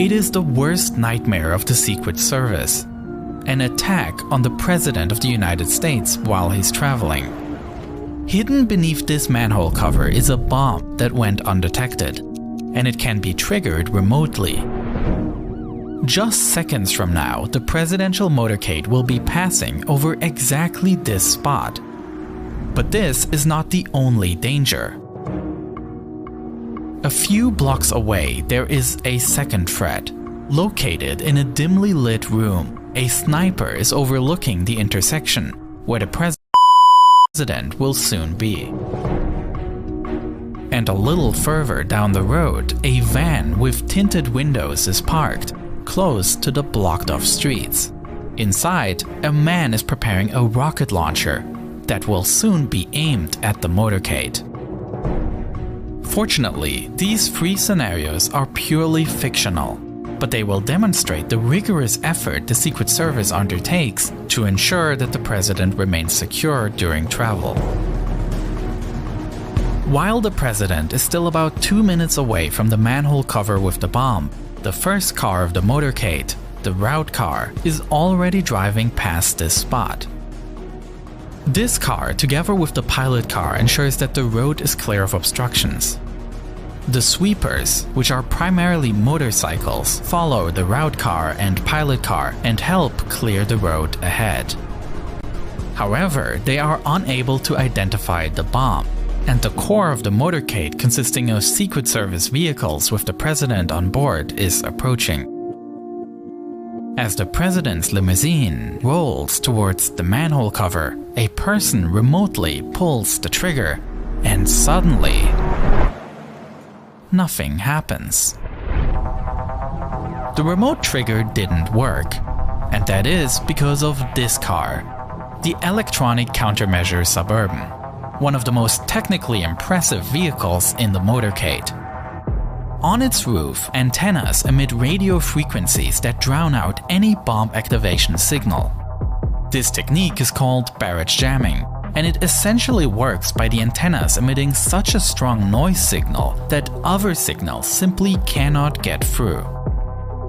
It is the worst nightmare of the Secret Service. An attack on the President of the United States while he's traveling. Hidden beneath this manhole cover is a bomb that went undetected, and it can be triggered remotely. Just seconds from now, the presidential motorcade will be passing over exactly this spot. But this is not the only danger. A few blocks away, there is a second threat. Located in a dimly lit room, a sniper is overlooking the intersection where the president will soon be. And a little further down the road, a van with tinted windows is parked, close to the blocked-off streets. Inside, a man is preparing a rocket launcher that will soon be aimed at the motorcade. Fortunately, these three scenarios are purely fictional, but they will demonstrate the rigorous effort the Secret Service undertakes to ensure that the president remains secure during travel. While the president is still about 2 minutes away from the manhole cover with the bomb, the first car of the motorcade, the route car, is already driving past this spot. This car, together with the pilot car, ensures that the road is clear of obstructions. The sweepers, which are primarily motorcycles, follow the route car and pilot car and help clear the road ahead. However, they are unable to identify the bomb, and the core of the motorcade, consisting of Secret Service vehicles with the president on board, is approaching. As the president's limousine rolls towards the manhole cover, a person remotely pulls the trigger, and suddenly, nothing happens. The remote trigger didn't work, and that is because of this car, the Electronic Countermeasure Suburban, one of the most technically impressive vehicles in the motorcade. On its roof, antennas emit radio frequencies that drown out any bomb activation signal. This technique is called barrage jamming, and it essentially works by the antennas emitting such a strong noise signal that other signals simply cannot get through.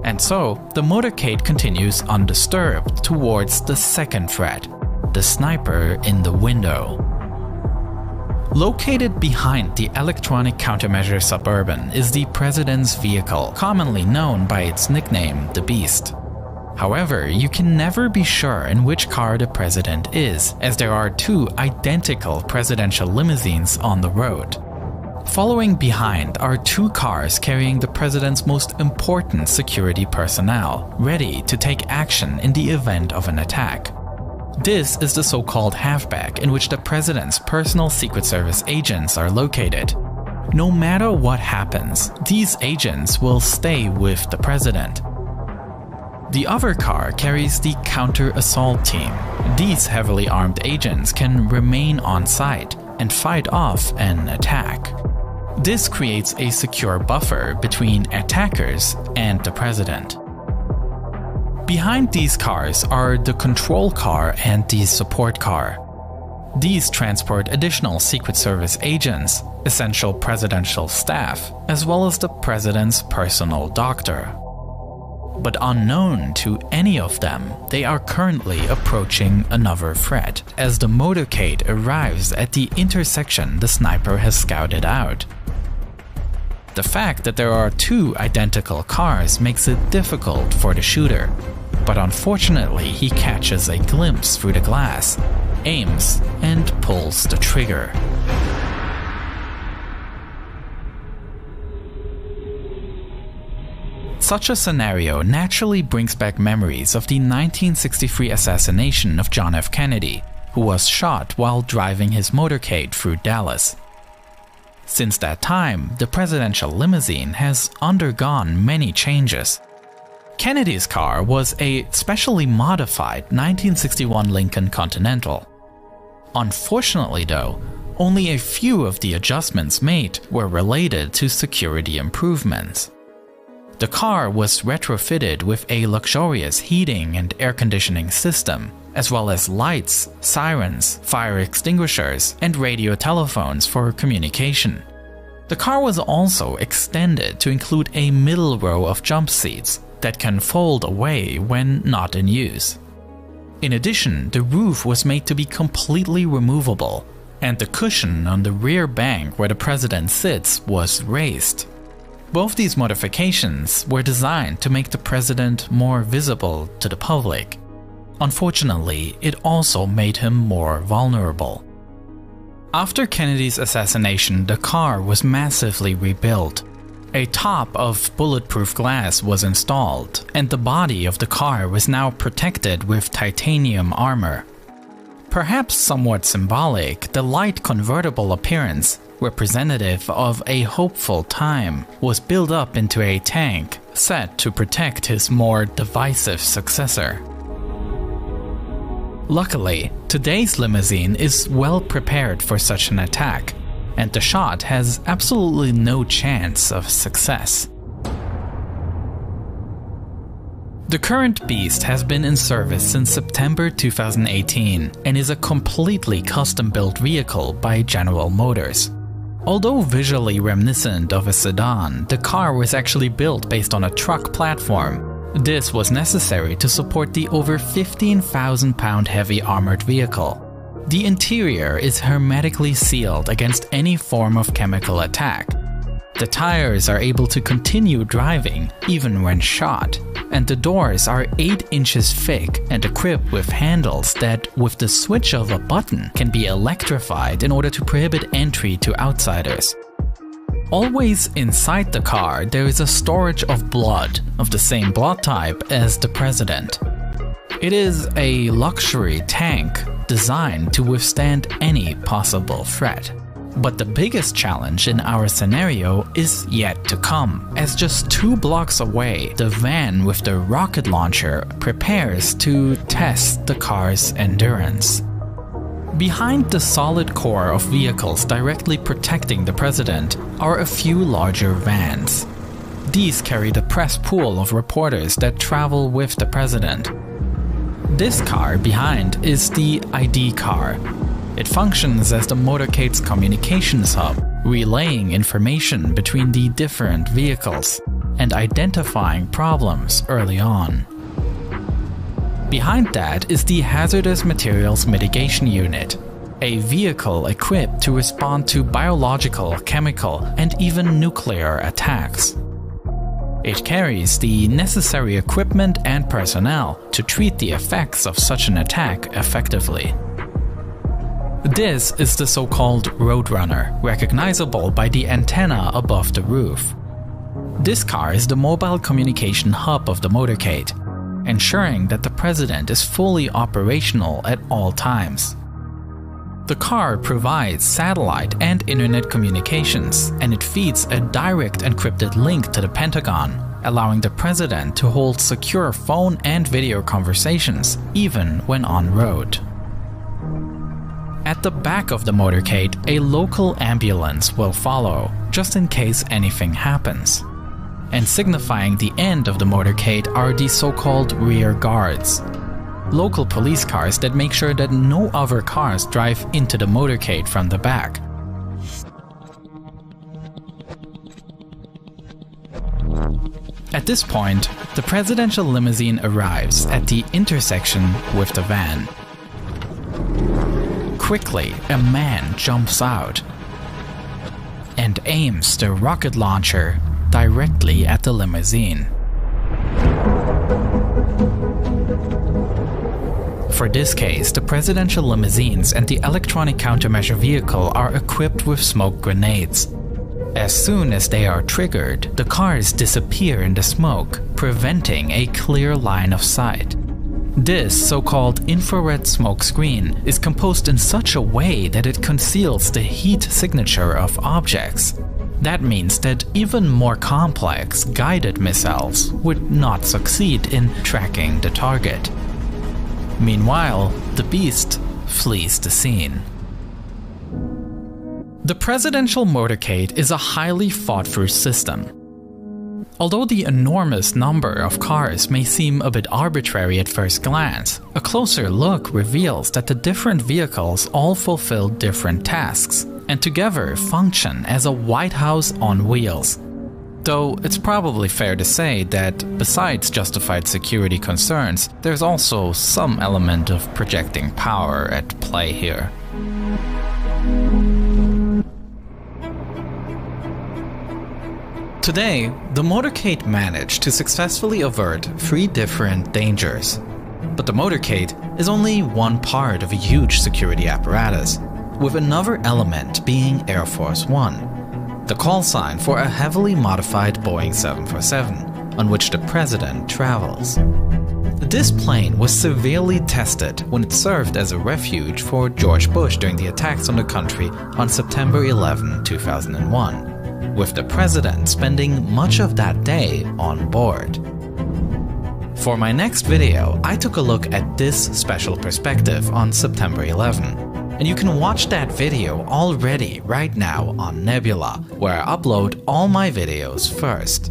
And so, the motorcade continues undisturbed towards the second threat, the sniper in the window. Located behind the Electronic Countermeasure Suburban is the president's vehicle, commonly known by its nickname, the Beast. However, you can never be sure in which car the president is, as there are two identical presidential limousines on the road. Following behind are two cars carrying the president's most important security personnel, ready to take action in the event of an attack. This is the so-called halfback in which the president's personal Secret Service agents are located. No matter what happens, these agents will stay with the president. The other car carries the counter-assault team. These heavily armed agents can remain on site and fight off an attack. This creates a secure buffer between attackers and the president. Behind these cars are the control car and the support car. These transport additional Secret Service agents, essential presidential staff, as well as the president's personal doctor. But unknown to any of them, they are currently approaching another threat, as the motorcade arrives at the intersection the sniper has scouted out. The fact that there are two identical cars makes it difficult for the shooter, but unfortunately he catches a glimpse through the glass, aims, and pulls the trigger. Such a scenario naturally brings back memories of the 1963 assassination of John F. Kennedy, who was shot while driving his motorcade through Dallas. Since that time, the presidential limousine has undergone many changes. Kennedy's car was a specially modified 1961 Lincoln Continental. Unfortunately though, only a few of the adjustments made were related to security improvements. The car was retrofitted with a luxurious heating and air conditioning system, as well as lights, sirens, fire extinguishers, and radio telephones for communication. The car was also extended to include a middle row of jump seats that can fold away when not in use. In addition, the roof was made to be completely removable, and the cushion on the rear bank where the president sits was raised. Both these modifications were designed to make the president more visible to the public. Unfortunately, it also made him more vulnerable. After Kennedy's assassination, the car was massively rebuilt. A top of bulletproof glass was installed, and the body of the car was now protected with titanium armor. Perhaps somewhat symbolic, the light convertible appearance, representative of a hopeful time, was built up into a tank set to protect his more divisive successor. Luckily, today's limousine is well prepared for such an attack, and the shot has absolutely no chance of success. The current Beast has been in service since September 2018 and is a completely custom-built vehicle by General Motors. Although visually reminiscent of a sedan, the car was actually built based on a truck platform. This was necessary to support the over 15,000-pound heavy armored vehicle. The interior is hermetically sealed against any form of chemical attack. The tires are able to continue driving even when shot, and the doors are 8 inches thick and equipped with handles that, with the switch of a button, can be electrified in order to prohibit entry to outsiders. Always inside the car, there is a storage of blood of the same blood type as the president. It is a luxury tank designed to withstand any possible threat. But the biggest challenge in our scenario is yet to come, as just 2 blocks away, the van with the rocket launcher prepares to test the car's endurance. Behind the solid core of vehicles directly protecting the president are a few larger vans. These carry the press pool of reporters that travel with the president. This car behind is the ID car. It functions as the motorcade's communications hub, relaying information between the different vehicles and identifying problems early on. Behind that is the Hazardous Materials Mitigation Unit, a vehicle equipped to respond to biological, chemical, and even nuclear attacks. It carries the necessary equipment and personnel to treat the effects of such an attack effectively. This is the so-called Roadrunner, recognizable by the antenna above the roof. This car is the mobile communication hub of the motorcade, ensuring that the president is fully operational at all times. The car provides satellite and internet communications, and it feeds a direct encrypted link to the Pentagon, allowing the president to hold secure phone and video conversations even when en route. At the back of the motorcade, a local ambulance will follow, just in case anything happens. And signifying the end of the motorcade are the so-called rear guards. Local police cars that make sure that no other cars drive into the motorcade from the back. At this point, the presidential limousine arrives at the intersection with the van. Quickly, a man jumps out and aims the rocket launcher directly at the limousine. For this case, the presidential limousines and the electronic countermeasure vehicle are equipped with smoke grenades. As soon as they are triggered, the cars disappear in the smoke, preventing a clear line of sight. This so-called infrared smoke screen is composed in such a way that it conceals the heat signature of objects. That means that even more complex guided missiles would not succeed in tracking the target. Meanwhile, the Beast flees the scene. The presidential motorcade is a highly thought-through system. Although the enormous number of cars may seem a bit arbitrary at first glance, a closer look reveals that the different vehicles all fulfill different tasks, and together function as a White House on wheels. Though it's probably fair to say that besides justified security concerns, there's also some element of projecting power at play here. Today, the motorcade managed to successfully avert 3 different dangers. But the motorcade is only one part of a huge security apparatus, with another element being Air Force One, the call sign for a heavily modified Boeing 747, on which the president travels. This plane was severely tested when it served as a refuge for George Bush during the attacks on the country on September 11, 2001. With the president spending much of that day on board. For my next video, I took a look at this special perspective on September 11, and you can watch that video already right now on Nebula, where I upload all my videos first.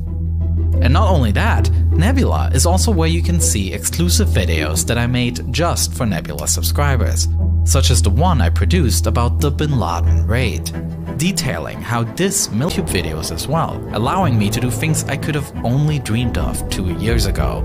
And not only that, Nebula is also where you can see exclusive videos that I made just for Nebula subscribers, such as the one I produced about the Bin Laden raid, detailing how this YouTube videos as well, allowing me to do things I could have only dreamed of 2 years ago.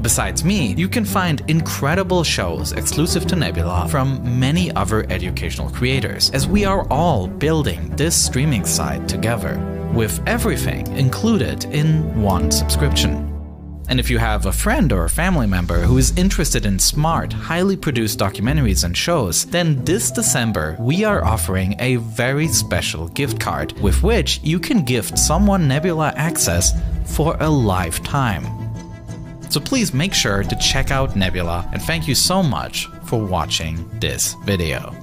Besides me, you can find incredible shows exclusive to Nebula from many other educational creators, as we are all building this streaming site together, with everything included in one subscription. And if you have a friend or a family member who is interested in smart, highly produced documentaries and shows, then this December we are offering a very special gift card with which you can gift someone Nebula access for a lifetime. So please make sure to check out Nebula, and thank you so much for watching this video.